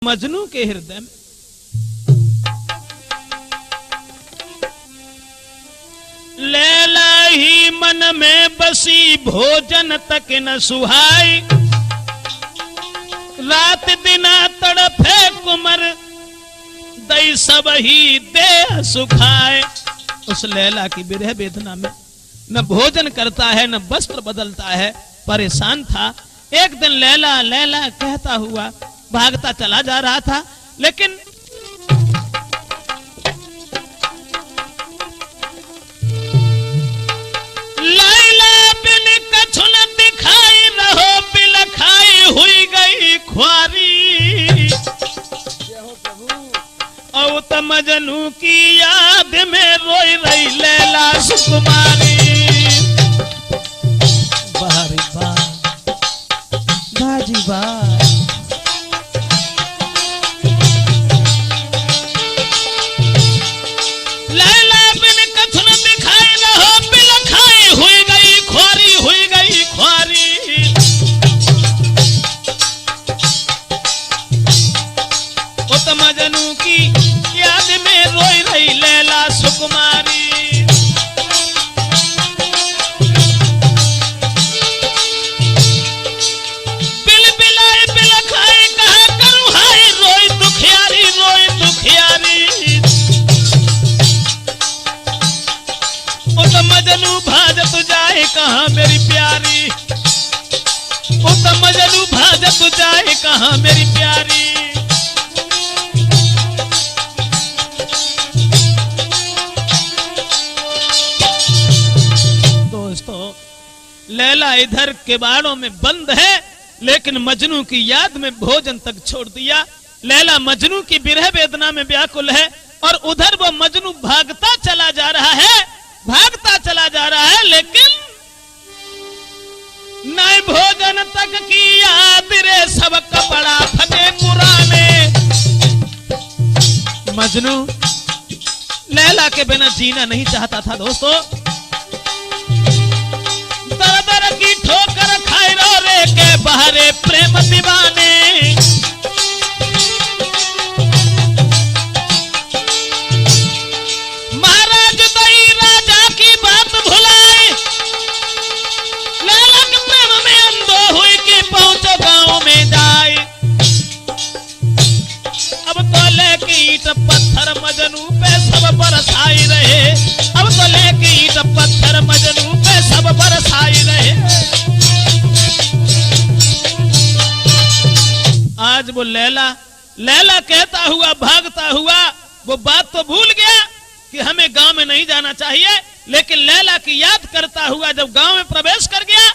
मजनू के हृदय में लैला ही मन में बसी, भोजन तक न सुहाई, रात दिना तड़फे कुमर, दई सब ही देह सुखाए। उस लैला की विरह वेदना में न भोजन करता है न वस्त्र बदलता है, परेशान था। एक दिन लैला लैला कहता हुआ भागता चला जा रहा था, लेकिन लैला बिन कछु न दिखाई, रहो बिलखाई हुई गई ख्वारी। औ त मजनू की याद में रोई रही लैला सुकुमारी। बारी बार बाजी बार लैला बिन कछु न दिखाई, रहो बिलखाई हुई गई ख्वारी, हुई गई ख्वारी। ओ त मजनू की याद में रोई रही लैला सुकुमारी। बिल बिलाए बिलखाए कहा करूं हाय, रोई दुखियारी, रोई दुखियारी। ओ त मजनू भाजत जाए कहां मेरी प्यारी, ओ त मजनू भाजत जाए कहां मेरी प्यारी। लैला इधर किवाड़ों में बंद है, लेकिन मजनू की याद में भोजन तक छोड़ दिया। लैला मजनू की विरह वेदना में व्याकुल है और उधर वो मजनू भागता चला जा रहा है, भागता चला जा रहा है, लेकिन नए भोजन तक की याद रे, सब कपड़ा फटे पुराने। मजनू लैला के बिना जीना नहीं चाहता था दोस्तों। दर की ठोकर खाए रो रे के बहरे प्रेम दीवाने। महाराज दई राजा की बात भुलाए, लैला के प्रेम में अंधो हुई कि पहुंचो गांव में जाए। अब तो लेके ईंट पत्थर मजनू पे सब बरसाई रहे, अब तो लेके ईंट पत्थर मजनू पे सब बरसाई रहे। आज वो लैला लैला कहता हुआ भागता हुआ वो बात तो भूल गया कि हमें गांव में नहीं जाना चाहिए, लेकिन लैला की याद करता हुआ जब गांव में प्रवेश कर गया,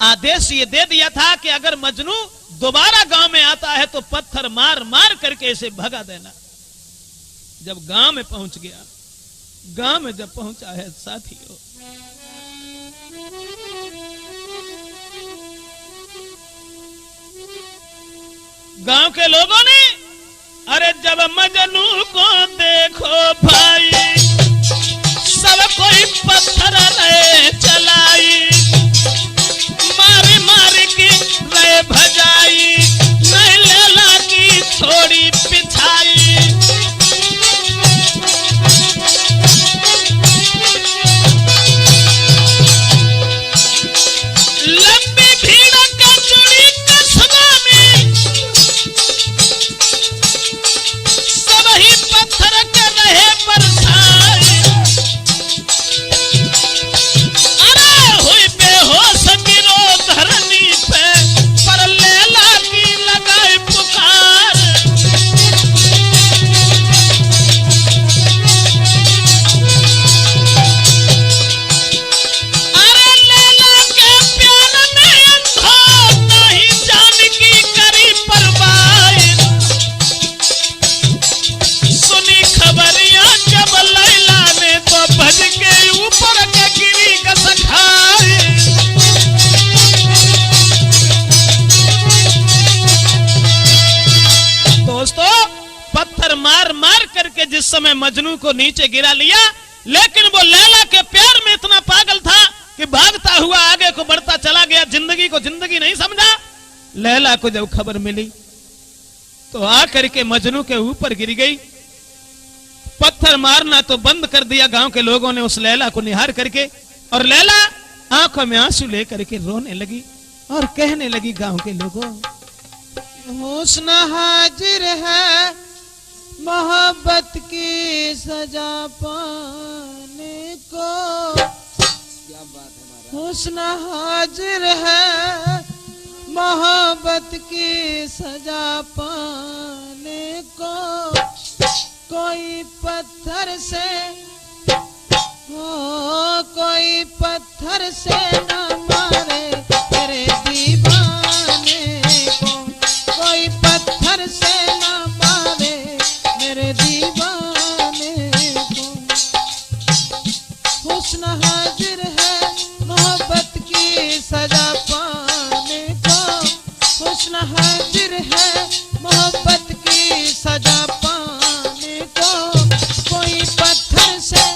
आदेश ये दे दिया था कि अगर मजनू दोबारा गांव में आता है तो पत्थर मार मार करके इसे भगा देना। जब गांव में पहुंच गया, गांव में जब पहुंचा है साथियों, गांव के लोगों ने अरे जब मजनू को देखो भाई, सब कोई पत्थर रहे चलाई, मारी मारी की रहे भजाई, नहीं लैला की छोड़ी पिछाई। लंबी भीड़ का जुड़ी कस्बा में, सब ही पत्थर के रहे बरसाए। अरे हुई बेहोश गिरो धरनी पे, पर लैला की लगाई पुकार। अरे लैला के प्यार में अंधा नहीं जान की करी परवाह। सुनी खबरियां जब लैला ने तो भज के ऊपर के गिरी कसखाए। दोस्तों पत्थर मार मार करके जिस समय मजनू को नीचे गिरा लिया, लेकिन वो लैला के प्यार में इतना पागल था कि भागता हुआ आगे को बढ़ता चला गया, जिंदगी को जिंदगी नहीं समझा। लैला को जब खबर मिली तो आकर के मजनू के ऊपर गिर गई। पत्थर मारना तो बंद कर दिया गांव के लोगों ने उस लैला को निहार करके, और लैला आंखों में आंसू लेकर के रोने लगी और कहने लगी गांव के लोगों, हुस्न हाजिर है मोहब्बत की सजा पाने को। क्या बात है, हुस्न हाजिर है मोहब्बत की सजा पाने को। कोई पत्थर से कोई पत्थर से न मारे तेरे दीवाने को। कोई पत्थर से न मारे मेरे दीवाने को। हुस्न हाजिर है मोहब्बत की सजा पाने को। हुस्न हाजिर है मोहब्बत की सजा पाने को। कोई पत्थर से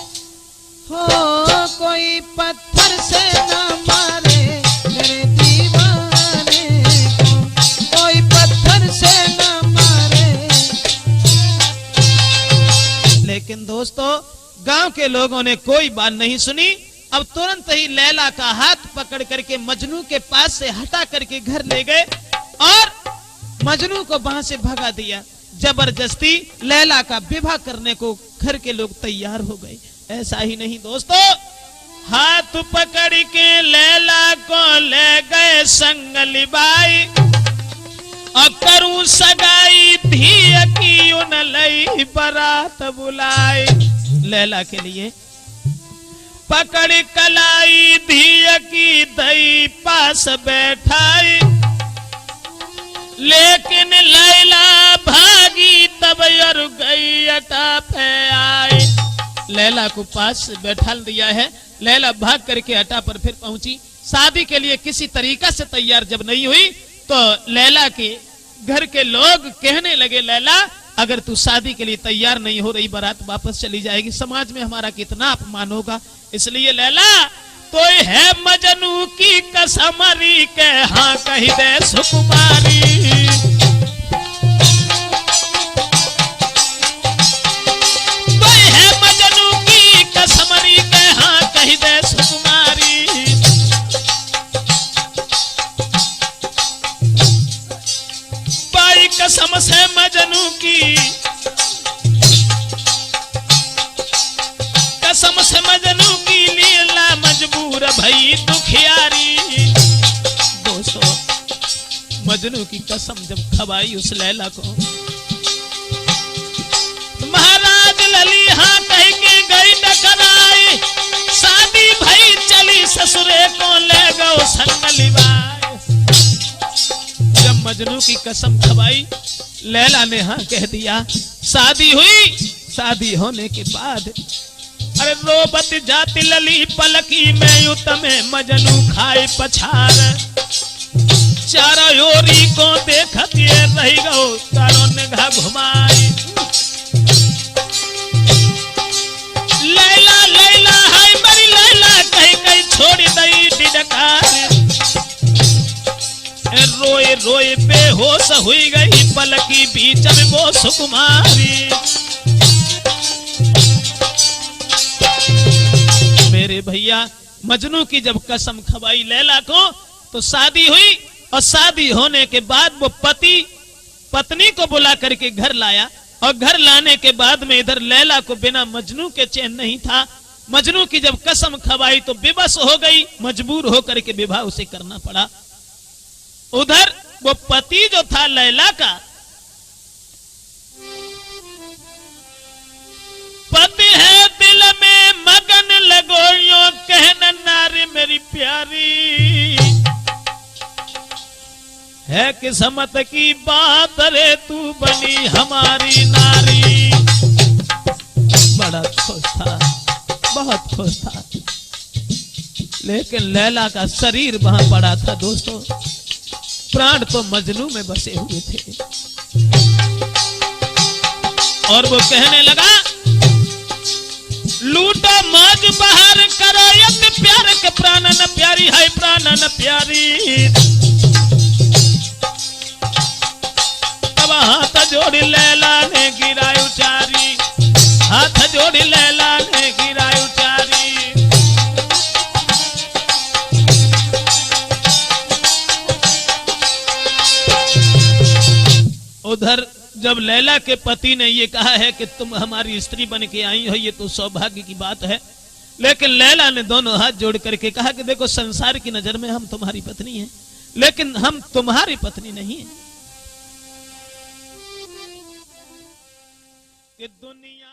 कोई पत्थर से न मारे मेरे दीवाने को। कोई पत्थर से न मारे। लेकिन दोस्तों गांव के लोगों ने कोई बात नहीं सुनी। अब तुरंत ही लैला का हाथ पकड़ करके मजनू के पास से हटा करके घर ले गए और मजनू को वहां से भगा दिया। जबरदस्ती लैला का विवाह करने को घर के लोग तैयार हो गए। ऐसा ही नहीं दोस्तों, हाथ पकड़ के लैला को ले गए संगलीबाई और करूं सगाई धी की उन लई बारात बुलाई। लैला के लिए पकड़ कलाई धी की दई पास बैठाई, लेकिन लैला भागी तब और गई अटा पे आई। लैला को पास बैठा दिया है, लैला भाग करके अटा पर फिर पहुंची। शादी के लिए किसी तरीका से तैयार जब नहीं हुई तो लैला के घर के लोग कहने लगे, लैला अगर तू शादी के लिए तैयार नहीं हो रही, बारात वापस चली जाएगी, समाज में हमारा कितना अपमान होगा। इसलिए लैला तो है मजनू की कसमरी के हाँ कही दे सुकुमारी। तो है मजनू की कसमरी के हाँ कही दे सुकुमारी। पाई कसम से मजनू की, कसम से मजनू की लीला मजबूर भई दुखियारी। दोस्तों मजनू की कसम जब खवाई उस लैला को, महाराज लली हाँ कह के गई डकराई। शादी भई चली ससुरे को ले गो संगलीबाई। जब मजनू की कसम खवाई लैला ने हाँ कह दिया। शादी हुई, शादी होने के बाद अरे रोबत जाति लली पलकी में युत में मजनू खाए पछार। चारों ओरी को देखत ये रही गो चारों निगाह घुमाई। लैला लैला हाय मरी लैला कहीं कहीं छोड़ दई डिडकार। रोए रोए बेहोश हुई गई पलकी बीच में वो सुकुमारी। मेरे भैया मजनू की जब कसम खवाई लैला को तो शादी हुई, और शादी होने के बाद वो पति पत्नी को बुला करके घर लाया, और घर लाने के बाद में इधर लैला को बिना मजनू के चैन नहीं था। मजनू की जब कसम खवाई तो बेबस हो गई, मजबूर होकर के विवाह उसे करना पड़ा। उधर वो पति जो था लैला का, पति है दिल में मगन लगो यो कहना नारी मेरी प्यारी। है किस्मत की बात रे तू बनी हमारी नारी। बड़ा खुश था, बहुत खुश था, लेकिन लैला का शरीर वहां पड़ा था दोस्तों, प्राण तो मजनू में बसे हुए थे। और वो कहने लगा, लूटो मौज बाहर करो यक प्यार के प्राणन प्यारी है प्राणन प्यारी। तब हाथ जोड़ी लैला ने गिराई उचारी, हाथ जोड़ी लैला ने गिराई उचारी। उधर जब लैला के पति ने ये कहा है कि तुम हमारी स्त्री बन के आई हो, ये तो सौभाग्य की बात है, लेकिन लैला ने दोनों हाथ जोड़ करके कहा कि देखो संसार की नजर में हम तुम्हारी पत्नी हैं, लेकिन हम तुम्हारी पत्नी नहीं है। कि दुनिया